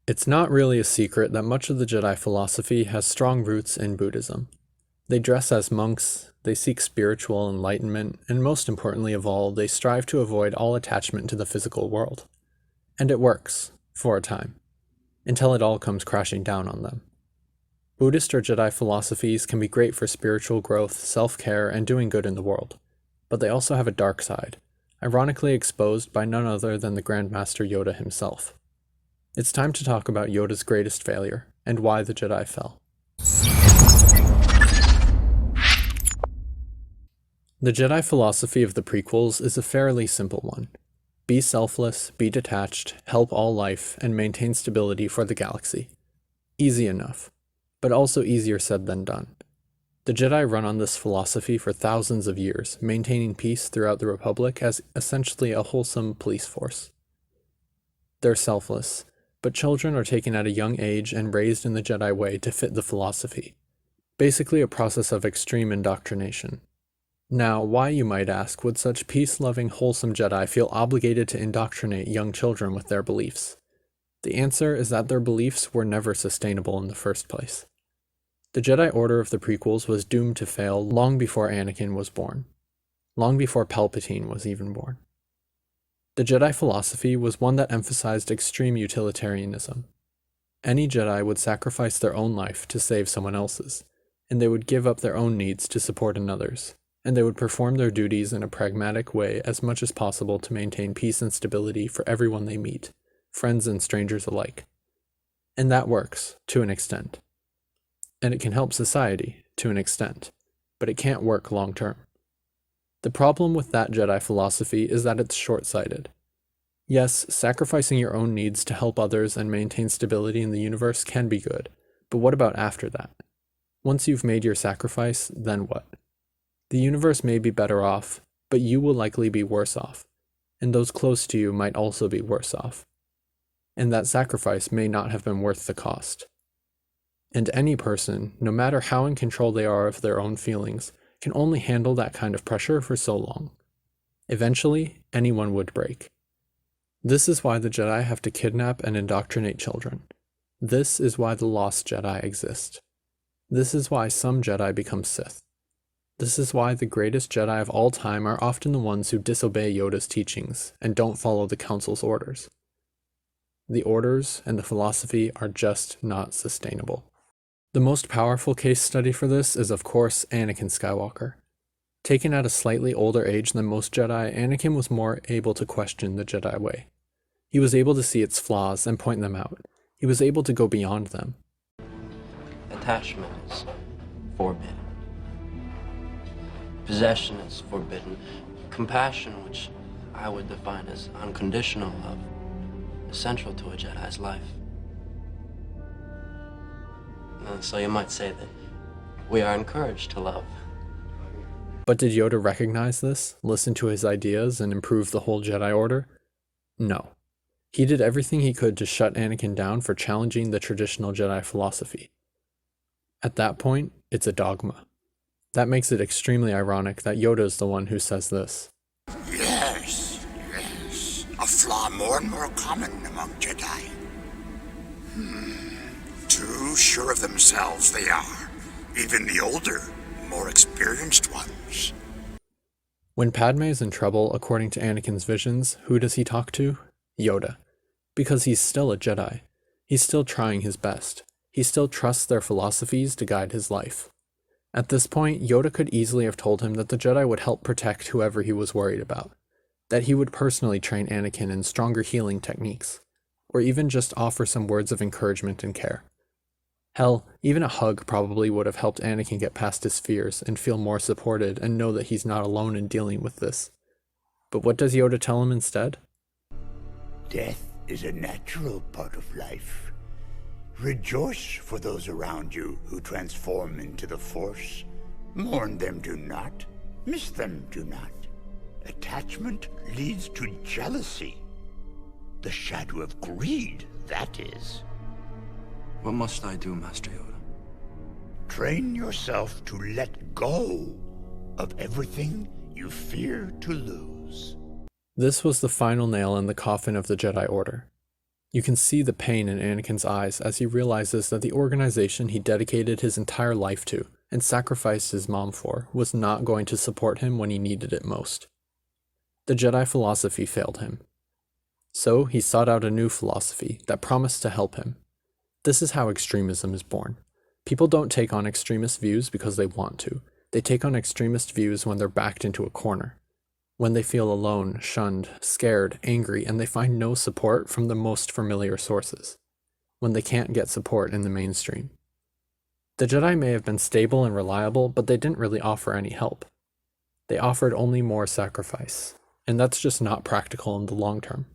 It's not really a secret that much of the Jedi philosophy has strong roots in Buddhism. They dress as monks, they seek spiritual enlightenment, and most importantly of all, they strive to avoid all attachment to the physical world. And it works, for a time, until it all comes crashing down on them. Buddhist or Jedi philosophies can be great for spiritual growth, self-care, and doing good in the world, but they also have a dark side, ironically exposed by none other than the grandmaster Yoda himself. It's time to talk about Yoda's greatest failure, and why the Jedi fell. The Jedi philosophy of the prequels is a fairly simple one. Be selfless, be detached, help all life, and maintain stability for the galaxy. Easy enough, but also easier said than done. The Jedi run on this philosophy for thousands of years, maintaining peace throughout the Republic as essentially a wholesome police force. They're selfless, but children are taken at a young age and raised in the Jedi way to fit the philosophy. Basically a process of extreme indoctrination. Now, why, you might ask, would such peace-loving, wholesome Jedi feel obligated to indoctrinate young children with their beliefs? The answer is that their beliefs were never sustainable in the first place. The Jedi Order of the prequels was doomed to fail long before Anakin was born. Long before Palpatine was even born. The Jedi philosophy was one that emphasized extreme utilitarianism. Any Jedi would sacrifice their own life to save someone else's, and they would give up their own needs to support another's, and they would perform their duties in a pragmatic way as much as possible to maintain peace and stability for everyone they meet, friends and strangers alike. And that works, to an extent. And it can help society, to an extent, but it can't work long term. The problem with that Jedi philosophy is that it's short-sighted. Yes, sacrificing your own needs to help others and maintain stability in the universe can be good, but what about after that? Once you've made your sacrifice, then what? The universe may be better off, but you will likely be worse off, and those close to you might also be worse off. And that sacrifice may not have been worth the cost. And any person, no matter how in control they are of their own feelings, can only handle that kind of pressure for so long. Eventually, anyone would break. This is why the Jedi have to kidnap and indoctrinate children. This is why the Lost Jedi exist. This is why some Jedi become Sith. This is why the greatest Jedi of all time are often the ones who disobey Yoda's teachings and don't follow the Council's orders. The orders and the philosophy are just not sustainable. The most powerful case study for this is, of course, Anakin Skywalker. Taken at a slightly older age than most Jedi, Anakin was more able to question the Jedi way. He was able to see its flaws and point them out. He was able to go beyond them. Attachment is forbidden. Possession is forbidden. Compassion, which I would define as unconditional love, is central to a Jedi's life. So you might say that we are encouraged to love. But did Yoda recognize this, listen to his ideas, and improve the whole Jedi Order? No. He did everything he could to shut Anakin down for challenging the traditional Jedi philosophy. At that point, it's a dogma. That makes it extremely ironic that Yoda is the one who says this. Yes. A flaw more and more common among Jedi. Too sure of themselves they are, even the older, more experienced ones. When Padme is in trouble, according to Anakin's visions, who does he talk to? Yoda. Because he's still a Jedi. He's still trying his best. He still trusts their philosophies to guide his life. At this point, Yoda could easily have told him that the Jedi would help protect whoever he was worried about, that he would personally train Anakin in stronger healing techniques, or even just offer some words of encouragement and care. Hell, even a hug probably would have helped Anakin get past his fears and feel more supported and know that he's not alone in dealing with this. But what does Yoda tell him instead? Death is a natural part of life. Rejoice for those around you who transform into the Force. Mourn them, do not. Miss them, do not. Attachment leads to jealousy. The shadow of greed, that is. What must I do, Master Yoda? Train yourself to let go of everything you fear to lose. This was the final nail in the coffin of the Jedi Order. You can see the pain in Anakin's eyes as he realizes that the organization he dedicated his entire life to and sacrificed his mom for was not going to support him when he needed it most. The Jedi philosophy failed him. So he sought out a new philosophy that promised to help him. This is how extremism is born. People don't take on extremist views because they want to. They take on extremist views when they're backed into a corner. When they feel alone, shunned, scared, angry, and they find no support from the most familiar sources. When they can't get support in the mainstream. The Jedi may have been stable and reliable, but they didn't really offer any help. They offered only more sacrifice, and that's just not practical in the long term.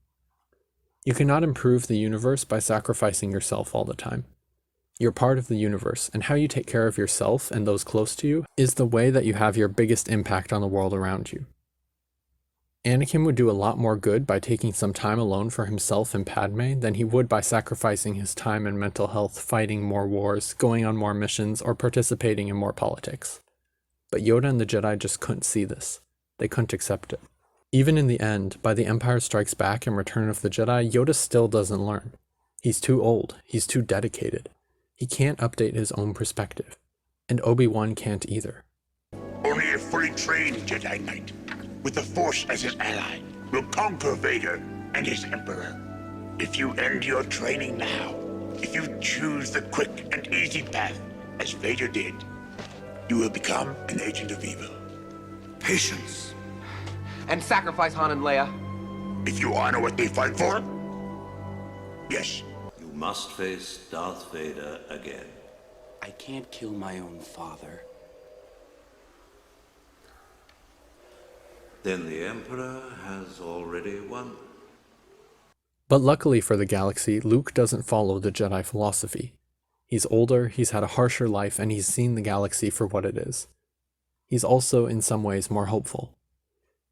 You cannot improve the universe by sacrificing yourself all the time. You're part of the universe, and how you take care of yourself and those close to you is the way that you have your biggest impact on the world around you. Anakin would do a lot more good by taking some time alone for himself and Padme than he would by sacrificing his time and mental health fighting more wars, going on more missions, or participating in more politics. But Yoda and the Jedi just couldn't see this. They couldn't accept it. Even in the end, by The Empire Strikes Back and Return of the Jedi, Yoda still doesn't learn. He's too old. He's too dedicated. He can't update his own perspective. And Obi-Wan can't either. Only a fully trained Jedi Knight, with the Force as his ally, will conquer Vader and his Emperor. If you end your training now, if you choose the quick and easy path, as Vader did, you will become an agent of evil. Patience. And sacrifice Han and Leia. If you honor what they fight for, yes. You must face Darth Vader again. I can't kill my own father. Then the Emperor has already won. But luckily for the galaxy, Luke doesn't follow the Jedi philosophy. He's older, he's had a harsher life, and he's seen the galaxy for what it is. He's also, in some ways, more hopeful.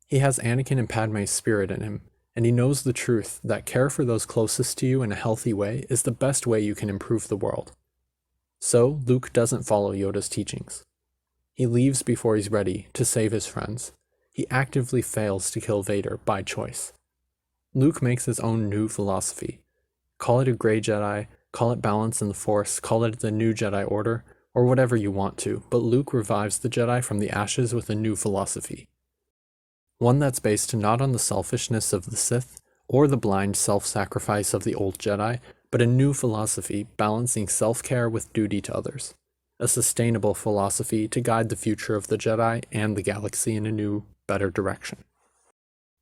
He has Anakin and Padme's spirit in him, and he knows the truth that care for those closest to you in a healthy way is the best way you can improve the world. So, Luke doesn't follow Yoda's teachings. He leaves before he's ready to save his friends. He actively fails to kill Vader by choice. Luke makes his own new philosophy. Call it a gray Jedi, call it balance in the Force, call it the new Jedi Order, or whatever you want to, but Luke revives the Jedi from the ashes with a new philosophy. One that's based not on the selfishness of the Sith, or the blind self-sacrifice of the old Jedi, but a new philosophy balancing self-care with duty to others. A sustainable philosophy to guide the future of the Jedi and the galaxy in a new, better direction.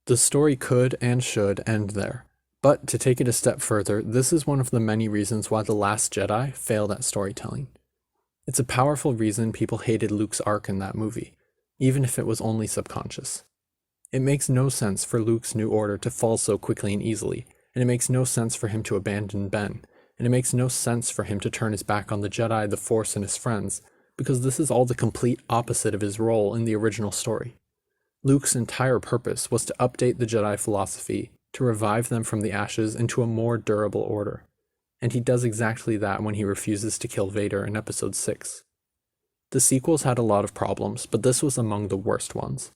The story could and should end there, but to take it a step further, this is one of the many reasons why The Last Jedi failed at storytelling. It's a powerful reason people hated Luke's arc in that movie, even if it was only subconscious. It makes no sense for Luke's new order to fall so quickly and easily, and it makes no sense for him to abandon Ben, and it makes no sense for him to turn his back on the Jedi, the Force, and his friends, because this is all the complete opposite of his role in the original story. Luke's entire purpose was to update the Jedi philosophy, to revive them from the ashes into a more durable order, and he does exactly that when he refuses to kill Vader in Episode 6. The sequels had a lot of problems, but this was among the worst ones.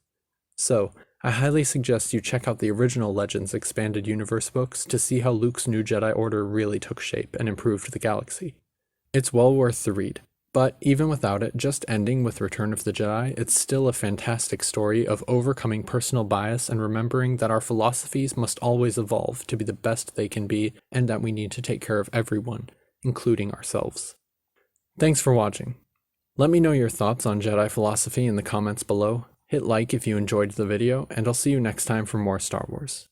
So, I highly suggest you check out the original Legends Expanded Universe books to see how Luke's new Jedi Order really took shape and improved the galaxy. It's well worth the read, but even without it, just ending with Return of the Jedi, it's still a fantastic story of overcoming personal bias and remembering that our philosophies must always evolve to be the best they can be, and that we need to take care of everyone, including ourselves. Thanks for watching. Let me know your thoughts on Jedi philosophy in the comments below. Hit like if you enjoyed the video, and I'll see you next time for more Star Wars.